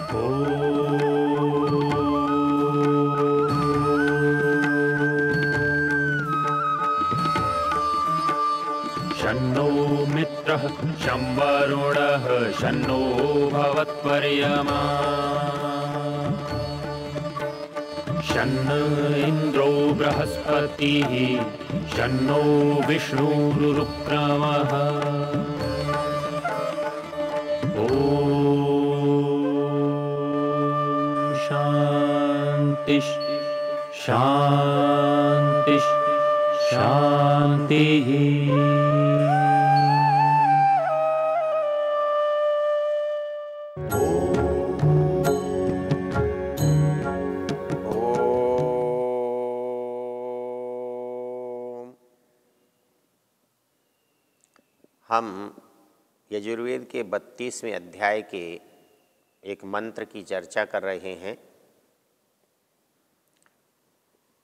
शन्नो मित्रः शं वरुणः शन्नो भवत्वर्यमा शन्न इन्द्रो बृहस्पतिः शन्नो विष्णुरुक्रमः ॐ शान्ति शान्ति शान्तिः। हम यजुर्वेद के 32वें अध्याय के एक मंत्र की चर्चा कर रहे हैं।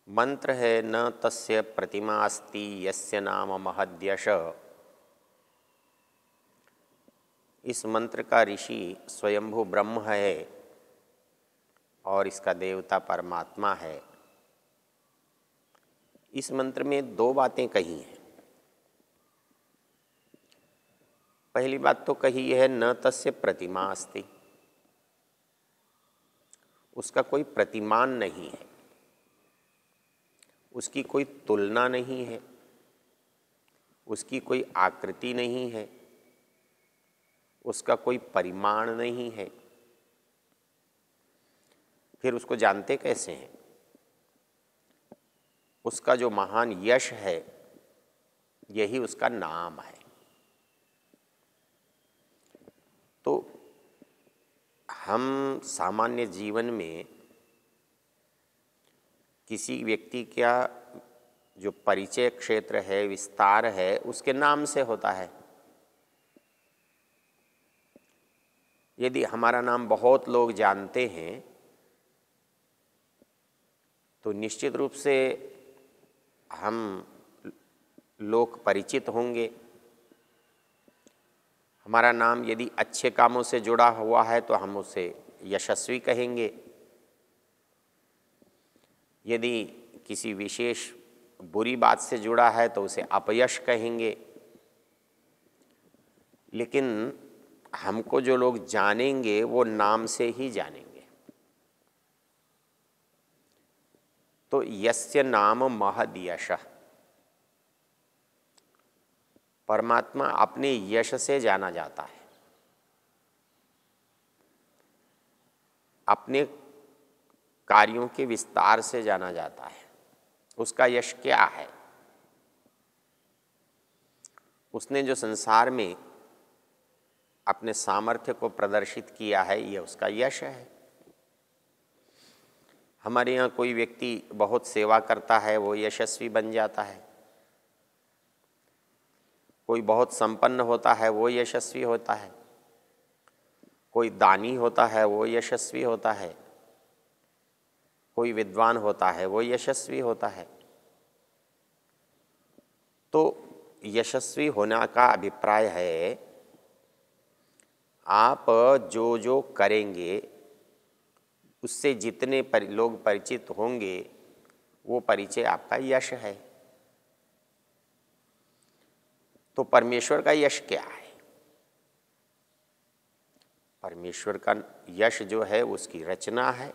मंत्र है न तस्य प्रतिमा अस्ति यस्य नाम महद्यश। इस मंत्र का ऋषि स्वयंभू ब्रह्म है और इसका देवता परमात्मा है। इस मंत्र में दो बातें कही हैं। पहली बात तो कही है न तस्य प्रतिमा अस्ति, उसका कोई प्रतिमान नहीं है, उसकी कोई तुलना नहीं है, उसकी कोई आकृति नहीं है, उसका कोई परिमाण नहीं है। फिर उसको जानते कैसे हैं? उसका जो महान यश है यही उसका नाम है। तो हम सामान्य जीवन में किसी व्यक्ति का जो परिचय क्षेत्र है, विस्तार है, उसके नाम से होता है। यदि हमारा नाम बहुत लोग जानते हैं तो निश्चित रूप से हम लोक परिचित होंगे। हमारा नाम यदि अच्छे कामों से जुड़ा हुआ है तो हम उसे यशस्वी कहेंगे। यदि किसी विशेष बुरी बात से जुड़ा है तो उसे अपयश कहेंगे। लेकिन हमको जो लोग जानेंगे वो नाम से ही जानेंगे। तो यस्य नाम महद्यशः, परमात्मा अपने यश से जाना जाता है, अपने कार्यों के विस्तार से जाना जाता है। उसका यश क्या है? उसने जो संसार में अपने सामर्थ्य को प्रदर्शित किया है ये उसका यश है। हमारे यहाँ कोई व्यक्ति बहुत सेवा करता है वो यशस्वी बन जाता है। कोई बहुत संपन्न होता है वो यशस्वी होता है। कोई दानी होता है वो यशस्वी होता है। कोई विद्वान होता है वो यशस्वी होता है। तो यशस्वी होने का अभिप्राय है आप जो जो करेंगे उससे जितने लोग परिचित होंगे वो परिचय आपका यश है। तो परमेश्वर का यश क्या है? परमेश्वर का यश जो है उसकी रचना है,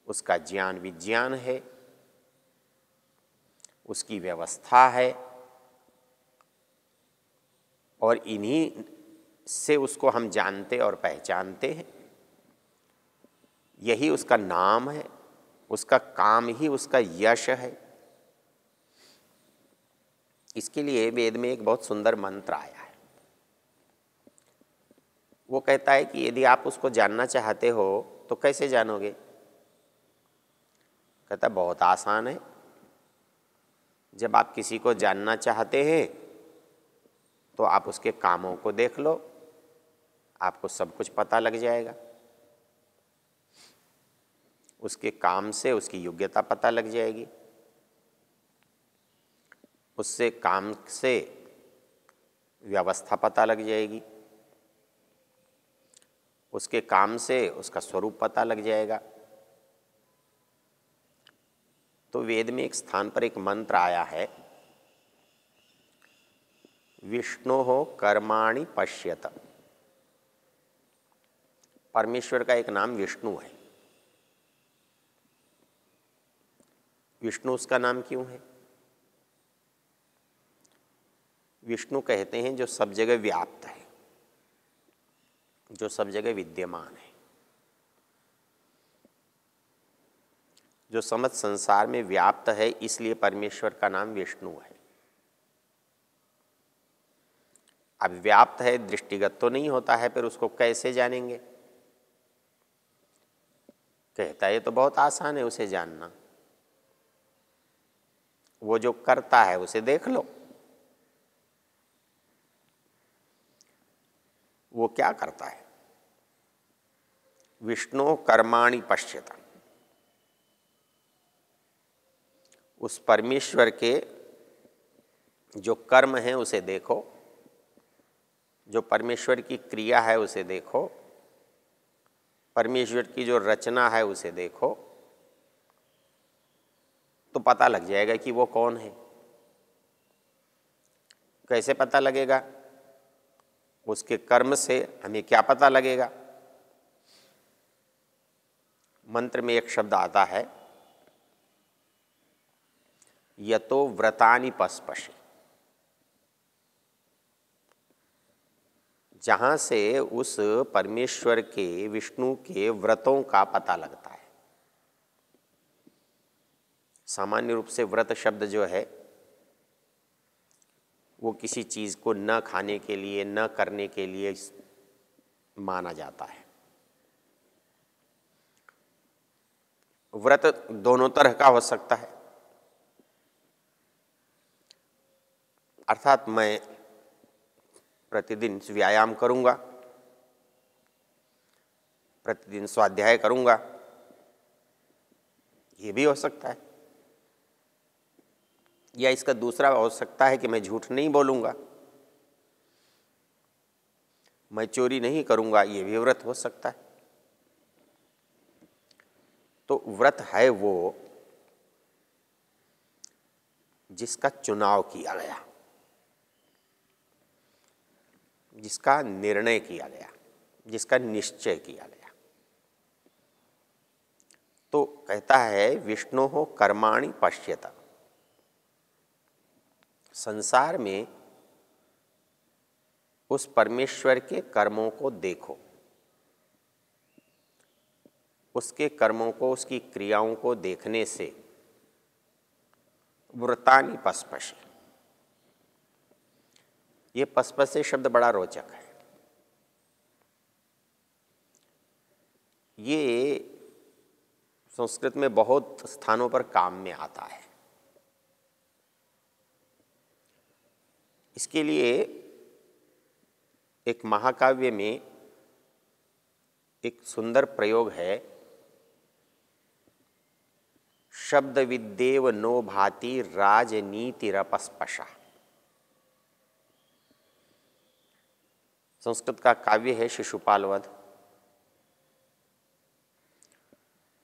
उसका ज्ञान विज्ञान है, उसकी व्यवस्था है और इन्हीं से उसको हम जानते और पहचानते हैं। यही उसका नाम है, उसका काम ही उसका यश है। इसके लिए वेद में एक बहुत सुंदर मंत्र आया है। वो कहता है कि यदि आप उसको जानना चाहते हो तो कैसे जानोगे? कहता है बहुत आसान है। जब आप किसी को जानना चाहते हैं तो आप उसके कामों को देख लो, आपको सब कुछ पता लग जाएगा। उसके काम से उसकी योग्यता पता लग जाएगी, उससे काम से व्यवस्था पता लग जाएगी। उसके काम से उसका स्वरूप पता लग जाएगा। तो वेद में एक स्थान पर एक मंत्र आया है, विष्णोः कर्माणि पश्यत। परमेश्वर का एक नाम विष्णु है। विष्णु उसका नाम क्यों है? विष्णु कहते हैं जो सब जगह व्याप्त है, जो सब जगह विद्यमान है, जो समस्त संसार में व्याप्त है, इसलिए परमेश्वर का नाम विष्णु है। अब व्याप्त है, दृष्टिगत तो नहीं होता है, फिर उसको कैसे जानेंगे? कहता है ये तो बहुत आसान है उसे जानना, वो जो करता है उसे देख लो। वो क्या करता है? विष्णु कर्माणि पश्यत। उस परमेश्वर के जो कर्म है उसे देखो, जो परमेश्वर की क्रिया है उसे देखो, परमेश्वर की जो रचना है उसे देखो, तो पता लग जाएगा कि वो कौन है। कैसे पता लगेगा? उसके कर्म से हमें क्या पता लगेगा? मंत्र में एक शब्द आता है, यतो व्रतानि पस्पशे। जहाँ से उस परमेश्वर के, विष्णु के व्रतों का पता लगता है। सामान्य रूप से व्रत शब्द जो है वो किसी चीज़ को न खाने के लिए, न करने के लिए माना जाता है। व्रत दोनों तरह का हो सकता है, अर्थात मैं प्रतिदिन व्यायाम करूंगा, प्रतिदिन स्वाध्याय करूंगा, ये भी हो सकता है। या इसका दूसरा हो सकता है कि मैं झूठ नहीं बोलूंगा, मैं चोरी नहीं करूंगा, ये भी व्रत हो सकता है। तो व्रत है वो जिसका चुनाव किया गया, जिसका निर्णय किया गया, जिसका निश्चय किया गया। तो कहता है विष्णोः कर्माणि पश्यत। संसार में उस परमेश्वर के कर्मों को देखो, उसके कर्मों को, उसकी क्रियाओं को देखने से व्रतानि पस्पशे। ये पस्पशे शब्द बड़ा रोचक है। ये संस्कृत में बहुत स्थानों पर काम में आता है। इसके लिए एक महाकाव्य में एक सुंदर प्रयोग है, शब्द विद्येव नो भाति राजनीतिरपस्पशा। संस्कृत का काव्य है शिशुपाल वध।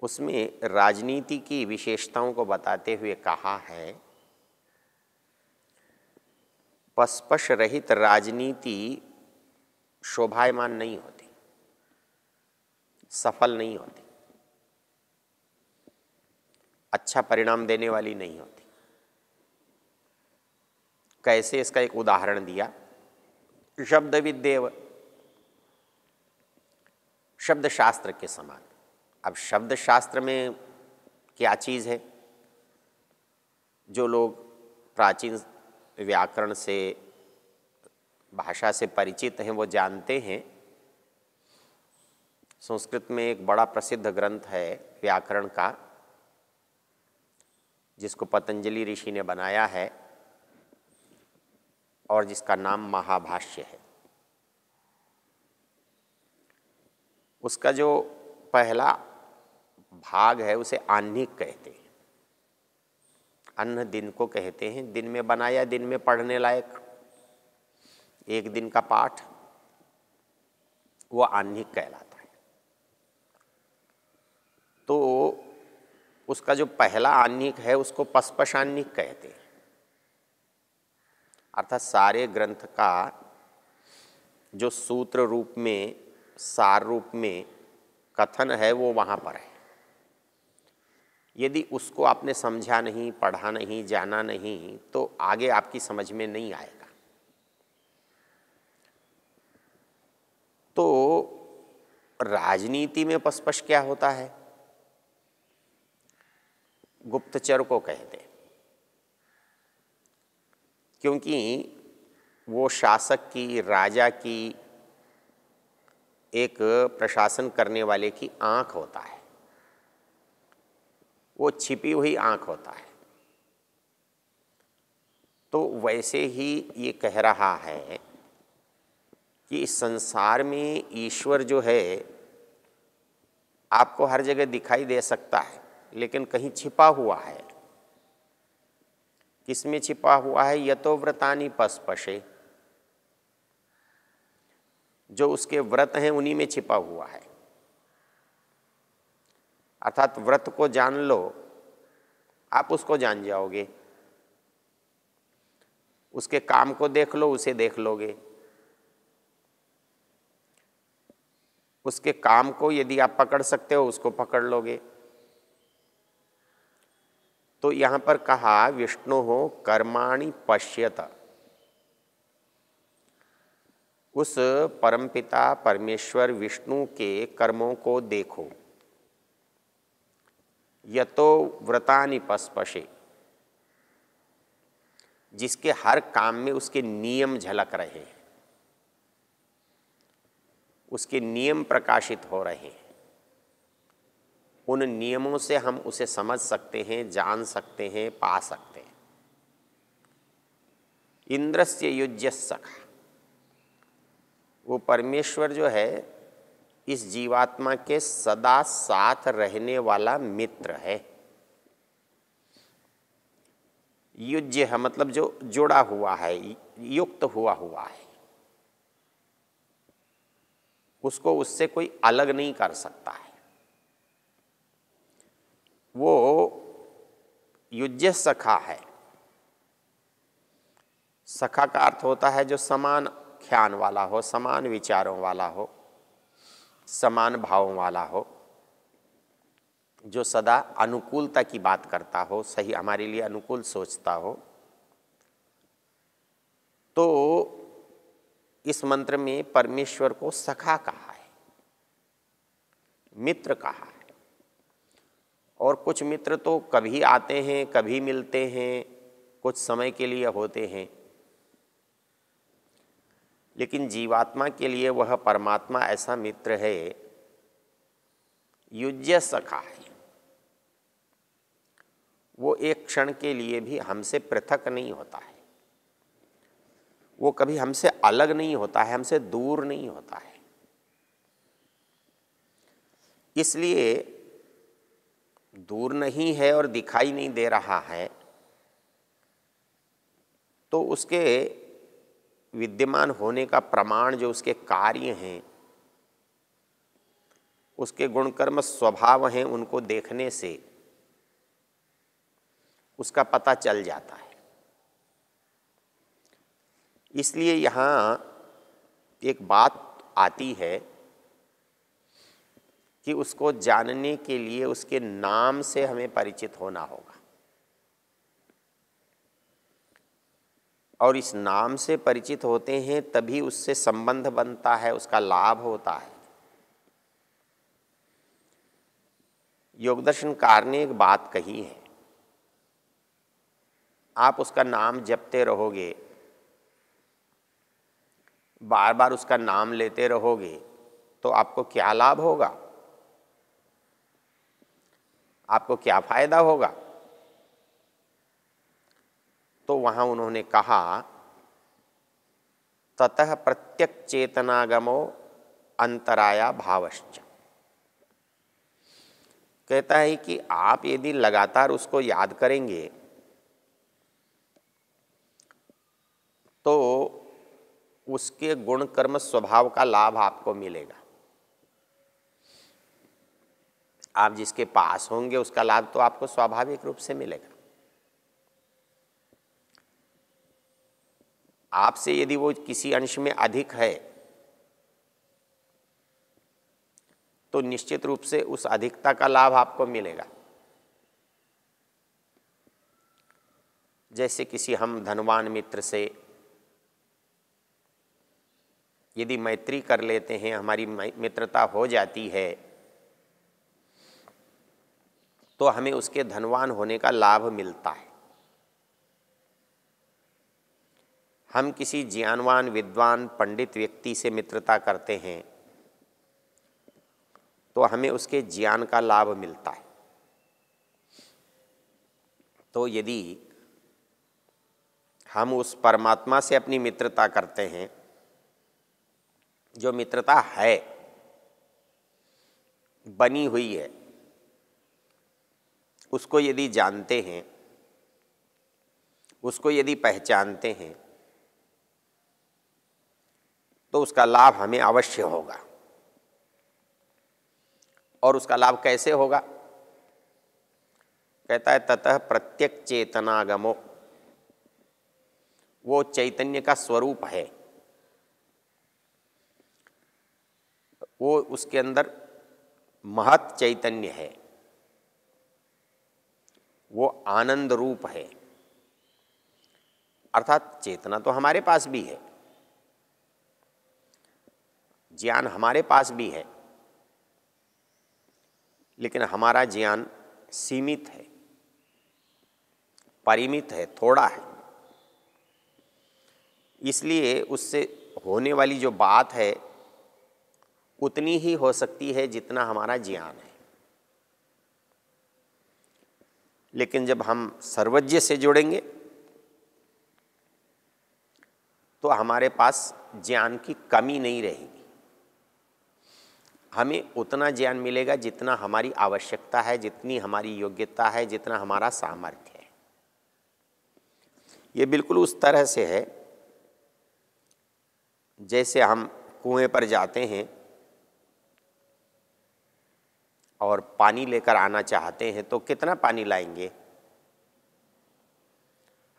उसमें राजनीति की विशेषताओं को बताते हुए कहा है, पस्पश रहित राजनीति शोभायमान नहीं होती, सफल नहीं होती, अच्छा परिणाम देने वाली नहीं होती। कैसे? इसका एक उदाहरण दिया, शब्द विद्येव, शब्द शास्त्र के समान। अब शब्द शास्त्र में क्या चीज़ है? जो लोग प्राचीन व्याकरण से, भाषा से परिचित हैं वो जानते हैं। संस्कृत में एक बड़ा प्रसिद्ध ग्रंथ है व्याकरण का, जिसको पतंजलि ऋषि ने बनाया है और जिसका नाम महाभाष्य है। उसका जो पहला भाग है उसे आह्निक कहते हैं। अन्न दिन को कहते हैं, दिन में बनाया, दिन में पढ़ने लायक एक दिन का पाठ, वो आह्निक कहलाता है। तो उसका जो पहला आह्निक है उसको पस्पशाह्निक कहते हैं। अर्थात सारे ग्रंथ का जो सूत्र रूप में, सार रूप में कथन है वो वहाँ पर है। यदि उसको आपने समझा नहीं, पढ़ा नहीं, जाना नहीं, तो आगे आपकी समझ में नहीं आएगा। तो राजनीति में पसपश क्या होता है? गुप्तचर को कहते हैं, क्योंकि वो शासक की, राजा की, एक प्रशासन करने वाले की आंख होता है। वो छिपी हुई आंख होता है। तो वैसे ही ये कह रहा है कि इस संसार में ईश्वर जो है आपको हर जगह दिखाई दे सकता है, लेकिन कहीं छिपा हुआ है। किसमें छिपा हुआ है? यतो व्रतानि पस्पशे, जो उसके व्रत हैं उन्हीं में छिपा हुआ है। अर्थात व्रत को जान लो, आप उसको जान जाओगे। उसके काम को देख लो, उसे देख लोगे। उसके काम को यदि आप पकड़ सकते हो, उसको पकड़ लोगे। तो यहां पर कहा विष्णु हो कर्माणि पश्यत, उस परमपिता परमेश्वर विष्णु के कर्मों को देखो। यतो व्रतानि पस्पशे, जिसके हर काम में उसके नियम झलक रहे हैं, उसके नियम प्रकाशित हो रहे हैं। उन नियमों से हम उसे समझ सकते हैं, जान सकते हैं, पा सकते हैं। इंद्रस्य युज्य सखा, वो परमेश्वर जो है इस जीवात्मा के सदा साथ रहने वाला मित्र है। युज्य है मतलब जो जुड़ा हुआ है, युक्त हुआ है। उसको उससे कोई अलग नहीं कर सकता है। वो युज्य सखा है। सखा का अर्थ होता है जो समान ख्यान वाला हो, समान विचारों वाला हो, समान भावों वाला हो, जो सदा अनुकूलता की बात करता हो, सही हमारे लिए अनुकूल सोचता हो। तो इस मंत्र में परमेश्वर को सखा कहा है, मित्र कहा है। और कुछ मित्र तो कभी आते हैं, कभी मिलते हैं, कुछ समय के लिए होते हैं, लेकिन जीवात्मा के लिए वह परमात्मा ऐसा मित्र है, युज्य सखा है। वो एक क्षण के लिए भी हमसे पृथक नहीं होता है, वो कभी हमसे अलग नहीं होता है, हमसे दूर नहीं होता है। इसलिए दूर नहीं है और दिखाई नहीं दे रहा है, तो उसके विद्यमान होने का प्रमाण जो उसके कार्य हैं, उसके गुणकर्म स्वभाव हैं, उनको देखने से उसका पता चल जाता है। इसलिए यहाँ एक बात आती है कि उसको जानने के लिए उसके नाम से हमें परिचित होना होगा, और इस नाम से परिचित होते हैं तभी उससे संबंध बनता है, उसका लाभ होता है। योगदर्शनकार ने एक बात कही है, आप उसका नाम जपते रहोगे, बार बार उसका नाम लेते रहोगे, तो आपको क्या लाभ होगा, आपको क्या फायदा होगा? तो वहां उन्होंने कहा ततः प्रत्यक चेतनागमो अंतराया भावश्च। कहता है कि आप यदि लगातार उसको याद करेंगे तो उसके गुण कर्म स्वभाव का लाभ आपको मिलेगा। आप जिसके पास होंगे उसका लाभ तो आपको स्वाभाविक रूप से मिलेगा। आपसे यदि वो किसी अंश में अधिक है तो निश्चित रूप से उस अधिकता का लाभ आपको मिलेगा। जैसे किसी हम धनवान मित्र से यदि मैत्री कर लेते हैं, हमारी मित्रता हो जाती है, तो हमें उसके धनवान होने का लाभ मिलता है। हम किसी ज्ञानवान विद्वान पंडित व्यक्ति से मित्रता करते हैं तो हमें उसके ज्ञान का लाभ मिलता है। तो यदि हम उस परमात्मा से अपनी मित्रता करते हैं, जो मित्रता है, बनी हुई है, उसको यदि जानते हैं, उसको यदि पहचानते हैं, तो उसका लाभ हमें अवश्य होगा। और उसका लाभ कैसे होगा? कहता है ततः प्रत्यक चेतनागमो, वो चैतन्य का स्वरूप है, वो उसके अंदर महत चैतन्य है, वो आनंद रूप है। अर्थात चेतना तो हमारे पास भी है, ज्ञान हमारे पास भी है, लेकिन हमारा ज्ञान सीमित है, परिमित है, थोड़ा है। इसलिए उससे होने वाली जो बात है उतनी ही हो सकती है जितना हमारा ज्ञान है। लेकिन जब हम सर्वज्ञ से जुड़ेंगे तो हमारे पास ज्ञान की कमी नहीं रहेगी। हमें उतना ज्ञान मिलेगा जितना हमारी आवश्यकता है, जितनी हमारी योग्यता है, जितना हमारा सामर्थ्य है। ये बिल्कुल उस तरह से है जैसे हम कुएं पर जाते हैं और पानी लेकर आना चाहते हैं, तो कितना पानी लाएंगे?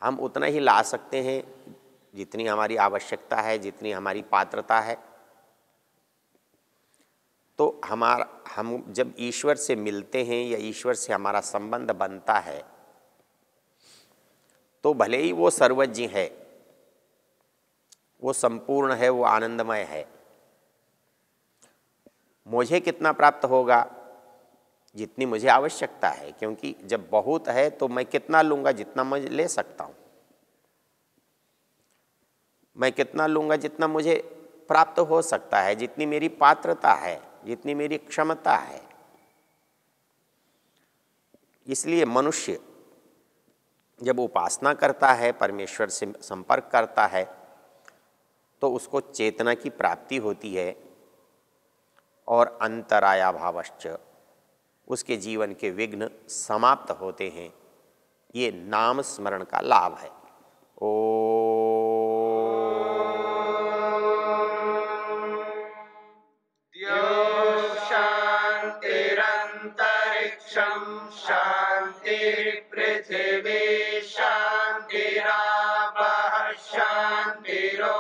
हम उतना ही ला सकते हैं जितनी हमारी आवश्यकता है, जितनी हमारी पात्रता है। तो हम जब ईश्वर से मिलते हैं या ईश्वर से हमारा संबंध बनता है, तो भले ही वो सर्वज्ञ है, वो संपूर्ण है, वो आनंदमय है, मुझे कितना प्राप्त होगा? जितनी मुझे आवश्यकता है, क्योंकि जब बहुत है तो मैं कितना लूँगा? जितना मैं ले सकता हूँ। मैं कितना लूँगा? जितना मुझे प्राप्त हो सकता है, जितनी मेरी पात्रता है, जितनी मेरी क्षमता है। इसलिए मनुष्य जब उपासना करता है, परमेश्वर से संपर्क करता है, तो उसको चेतना की प्राप्ति होती है और अंतराया भावश्च, उसके जीवन के विघ्न समाप्त होते हैं। ये नाम स्मरण का लाभ है। शांतिरंतरिक्षं शांतिर्पृथिवी शांतिरापः शांतिरोषधयः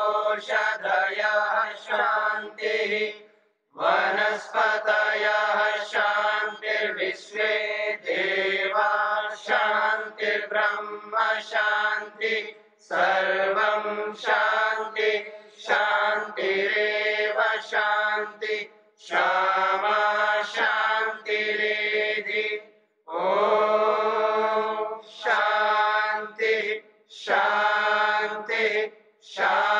शांतिः वनस्पतयः शांतिर्विश्वे देवा शांतिर्ब्रह्म शांति सर्वं शांति शांतिरेव शांति क्षमा शांतिरेधि। ओम शांति शांति शांति।